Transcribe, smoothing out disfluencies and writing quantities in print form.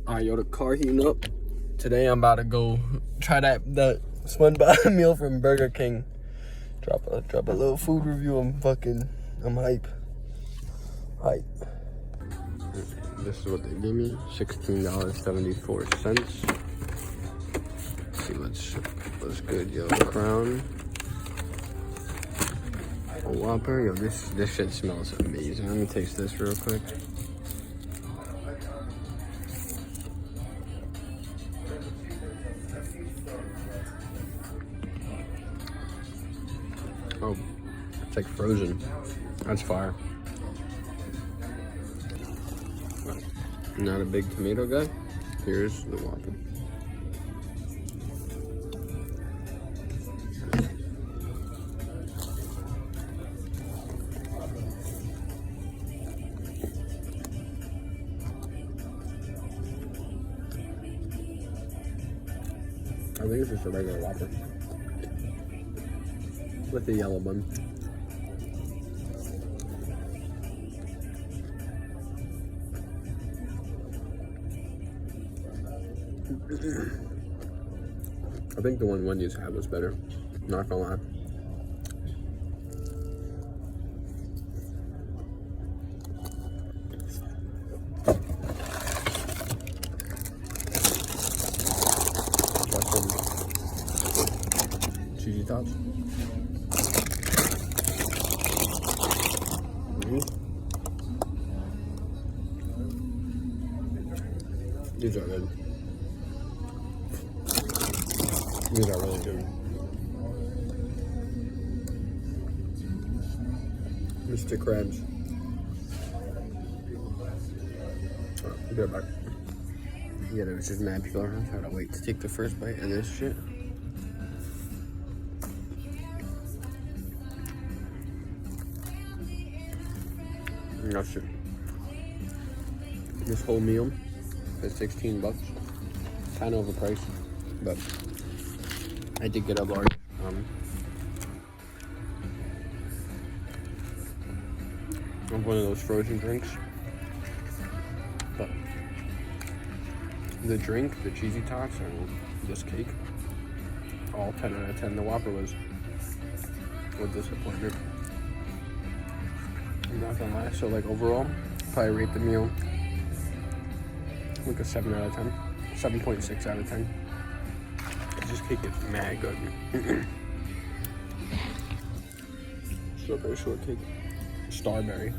Alright, yo, the car heating up. Today I'm about to go try that SpongeBob meal from Burger King. Drop a little food review. I'm hype. Hype. This is what they gave me. $16.74. Let's see what's good, yo. Crown. A Whopper. Yo, this shit smells amazing. Let me taste this real quick. Oh, it's like frozen. That's fire. Not a big tomato guy. Here's the Whopper. I think it's just a regular Whopper with the yellow bun. I think the one Wendy's had was better. Not gonna lie. Got some cheesy tots. These are good. These are really good. Mr. Krabs. Alright, be right back. Yeah, there was just mad people around. I gotta wait to take the first bite of this shit. No shit. This whole meal is $16. Kind of overpriced, but I did get a large. Of one of those frozen drinks, but the drink, the cheesy tots, and this cake, all 10 out of 10. The Whopper was a disappointment. I'm not gonna lie. So like overall, probably rate the meal like a 7 out of 10, 7.6 out of 10. This cake is mad good. Strawberry shortcake, Starberry.